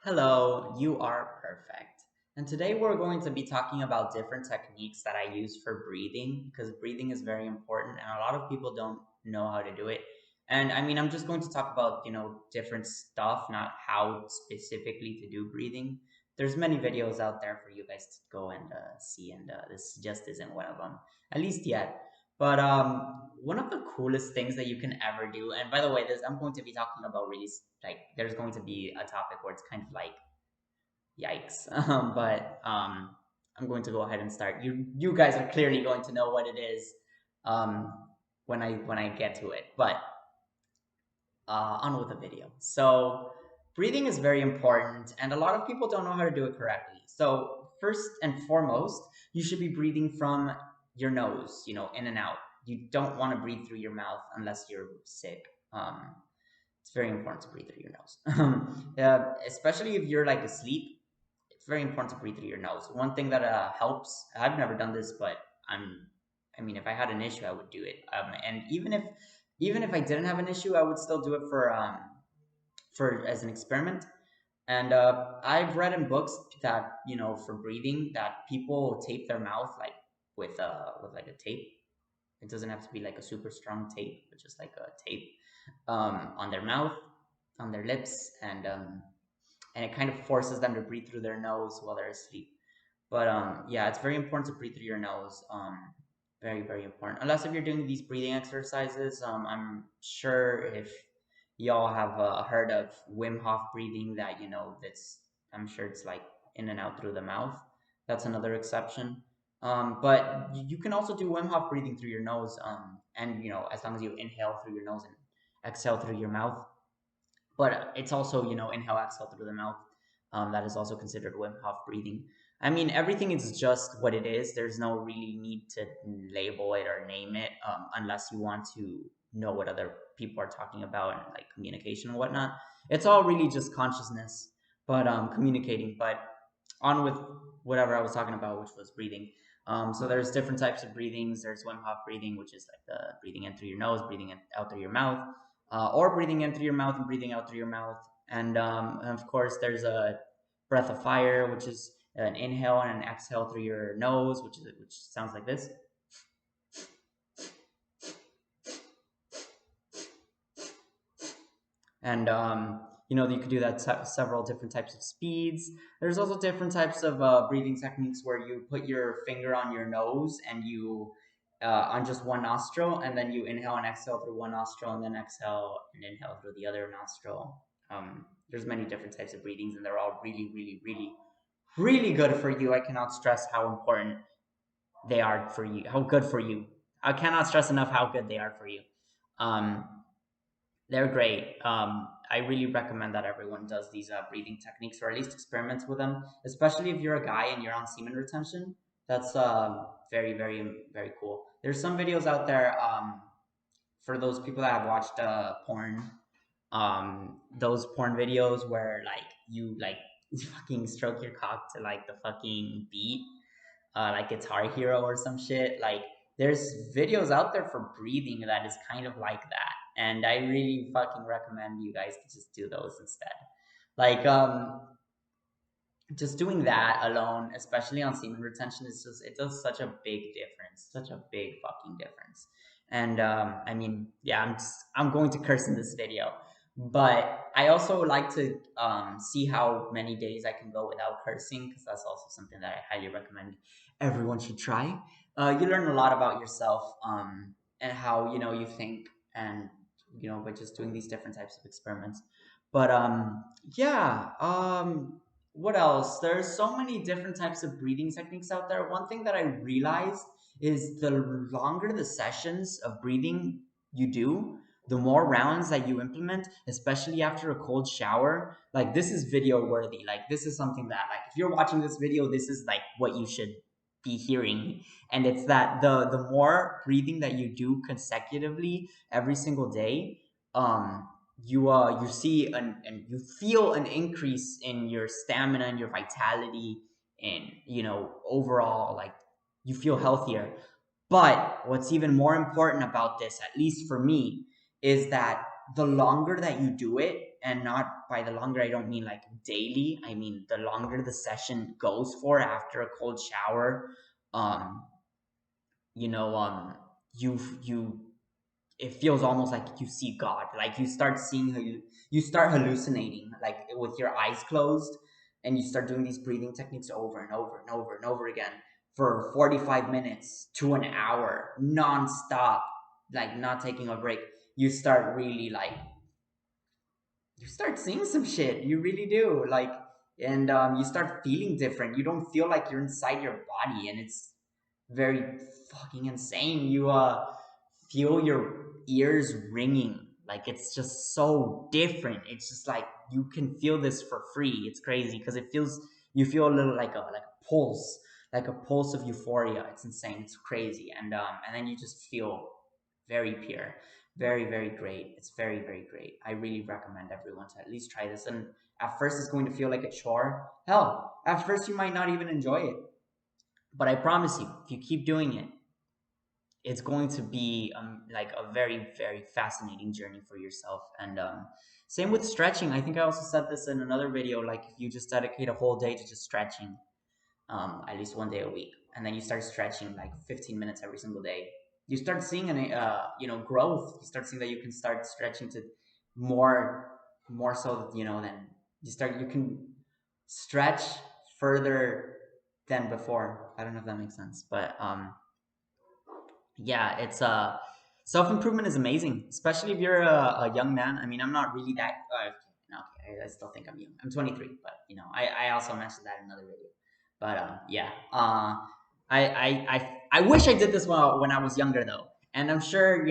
Hello, you are perfect. And today we're going to be talking about different techniques that I use for breathing because breathing is very important and a lot of people don't know how to do it. And I mean, I'm just going to talk about, different stuff, not how specifically to do breathing. There's many videos out there for you guys to go and see, and this just isn't one of them, at least yet. But one of the coolest things that you can ever do, and by the way, this I'm going to be talking about really like there's going to be a topic where it's kind of like yikes, but I'm going to go ahead and start. You guys are clearly going to know what it is um, when I get to it, but on with the video. So breathing is very important, and a lot of people don't know how to do it correctly. So first and foremost, you should be breathing from your nose, in and out. You don't want to breathe through your mouth unless you're sick. It's very important to breathe through your nose, especially if you're like asleep. It's very important to breathe through your nose. One thing that helps. I've never done this, but I'm. I mean, if I had an issue, I would do it. And even if I didn't have an issue, I would still do it for as an experiment. And I've read in books that for breathing that people tape their mouth like with like a tape. It doesn't have to be like a super strong tape, but just like a tape on their mouth, on their lips, and it kind of forces them to breathe through their nose while they're asleep. But yeah, it's very important to breathe through your nose. Very, very important. Unless if you're doing these breathing exercises, I'm sure if y'all have heard of Wim Hof breathing, that that's I'm sure it's like in and out through the mouth. That's another exception. But you can also do Wim Hof breathing through your nose. And as long as you inhale through your nose and exhale through your mouth. But it's also inhale, exhale through the mouth. That is also considered Wim Hof breathing. I mean, everything is just what it is. There's no really need to label it or name it, unless you want to know what other people are talking about and like communication and whatnot. It's all really just consciousness, but communicating. But on with whatever I was talking about, which was breathing. So there's different types of breathings. There's Wim Hof breathing, which is like the breathing in through your nose, breathing out through your mouth, or breathing in through your mouth and breathing out through your mouth. And of course, there's a breath of fire, which is an inhale and an exhale through your nose, which sounds like this. And you could do that several different types of speeds. There's also different types of breathing techniques where you put your finger on your nose and you on just one nostril, and then you inhale and exhale through one nostril, and then exhale and inhale through the other nostril. There's many different types of breathings, and they're all really, really, really, really good for you. I cannot stress how important they are for you, how good for you. I cannot stress enough how good they are for you. Um, they're great. I really recommend that everyone does these breathing techniques, or at least experiments with them, especially if you're a guy and you're on semen retention. That's very, very, very cool. There's some videos out there for those people that have watched porn. Those porn videos where like you like fucking stroke your cock to like the fucking beat, like Guitar Hero or some shit. Like there's videos out there for breathing that is kind of like that, and I really fucking recommend you guys to just do those instead. Like just doing that alone, especially on semen retention, is just it does such a big difference, such a big fucking difference. And I mean, yeah, I'm going to curse in this video, but I also like to see how many days I can go without cursing, because that's also something that I highly recommend everyone should try. You learn a lot about yourself, and how you think, and by just doing these different types of experiments. But yeah, what else? There's so many different types of breathing techniques out there. One thing that I realized is the longer the sessions of breathing you do, the more rounds that you implement, especially after a cold shower. Like this is video worthy. Like this is something that, like, if you're watching this video, this is like what you should be hearing. And it's that the more breathing that you do consecutively every single day, you see and you feel an increase in your stamina and your vitality, and overall, like, you feel healthier. But what's even more important about this, at least for me, is that the longer that you do it, and not by the longer, I don't mean like daily. I mean the longer the session goes for after a cold shower, um, you know, you it feels almost like you see God. Like you start seeing, you start hallucinating, like with your eyes closed, and you start doing these breathing techniques over and over and over and over again for 45 minutes to an hour, nonstop, like not taking a break. You start really like you start seeing some shit. You really do. Like, and you start feeling different. You don't feel like you're inside your body, and it's very fucking insane. You feel your ears ringing. Like it's just so different. It's just like you can feel this for free. It's crazy because it feels, you feel a little like a pulse, like a pulse of euphoria. It's insane. It's crazy, and then you just feel very pure, very very great. It's very very great. I really recommend everyone to at least try this. And at first, it's going to feel like a chore. Hell, at first you might not even enjoy it, but I promise you, if you keep doing it, it's going to be like a very very fascinating journey for yourself. And same with stretching. I think I also said this in another video. Like if you just dedicate a whole day to just stretching, at least one day a week, and then you start stretching like 15 minutes every single day, you start seeing an growth. You start seeing that you can start stretching to more so that, then you can stretch further than before. I don't know if that makes sense, but yeah, it's self improvement is amazing, especially if you're a young man. I mean, I'm not really that. No, okay, I still think I'm young. I'm 23, but I also mentioned that in another video. But yeah, I wish I did this when I was younger though, and I'm sure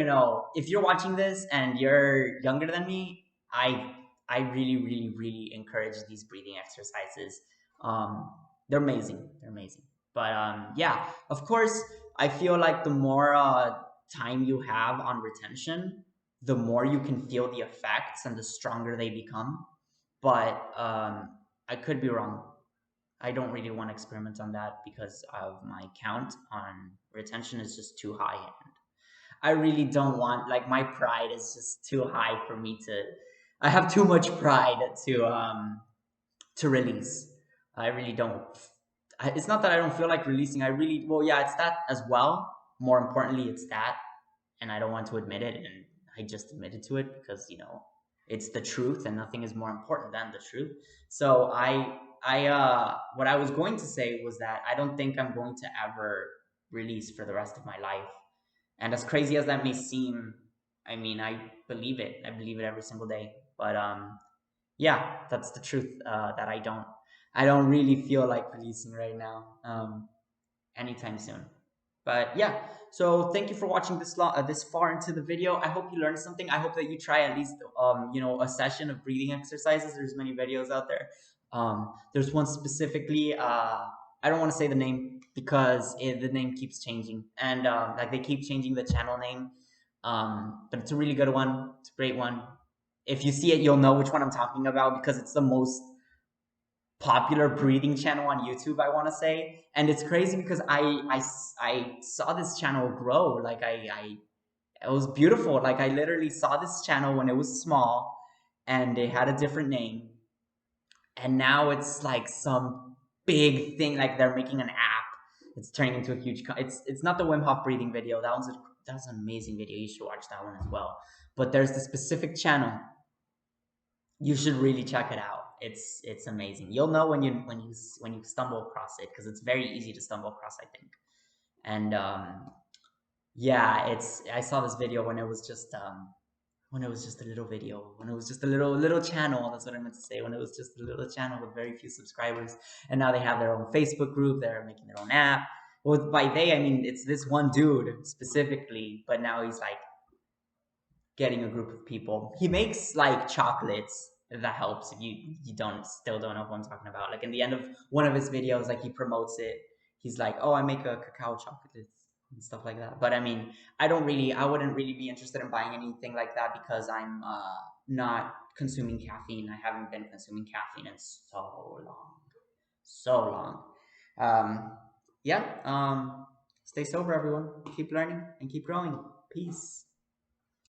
if you're watching this and you're younger than me, I really really really encourage these breathing exercises. Um, they're amazing. They're amazing. But yeah, of course, I feel like the more time you have on retention, the more you can feel the effects and the stronger they become. But I could be wrong. I don't really want to experiment on that because of my count on retention is just too high. And I really don't want, like, my pride is just too high for me to. I have too much pride to release. I really don't. It's not that I don't feel like releasing. I really, well, yeah, it's that as well. More importantly, it's that, and I don't want to admit it, and I just admitted to it because it's the truth, and nothing is more important than the truth. So what I was going to say was that I don't think I'm going to ever release for the rest of my life. And as crazy as that may seem, I mean, I believe it. I believe it every single day. But yeah, that's the truth. That I don't really feel like releasing right now, anytime soon. But yeah, so thank you for watching this far into the video. I hope you learned something. I hope that you try at least a session of breathing exercises. There's many videos out there. There's one specifically. I don't want to say the name because the name keeps changing, and like they keep changing the channel name. But it's a really good one. It's a great one. If you see it, you'll know which one I'm talking about because it's the most popular breathing channel on YouTube, I want to say. And it's crazy because I saw this channel grow. Like it was beautiful. Like I literally saw this channel when it was small and they had a different name. And now it's like some big thing. Like they're making an app. It's turning into a huge. It's not the Wim Hof breathing video. That was an amazing video. You should watch that one as well. But there's the specific channel, you should really check it out. It's amazing. You'll know when you stumble across it because it's very easy to stumble across, I think. And yeah, I saw this video when it was just a little video, when it was just a little channel. That's what I meant to say. When it was just a little channel with very few subscribers, and now they have their own Facebook group. They're making their own app. Well, by they I mean it's this one dude specifically, but now he's like getting a group of people. He makes like chocolates. That helps if you don't know what I'm talking about. Like in the end of one of his videos, like he promotes it. He's like, "Oh, I make a cacao chocolate and stuff like that." But I mean, I wouldn't really be interested in buying anything like that because I'm not consuming caffeine. I haven't been consuming caffeine in so long. Yeah. Stay sober, everyone. Keep learning and keep growing. Peace.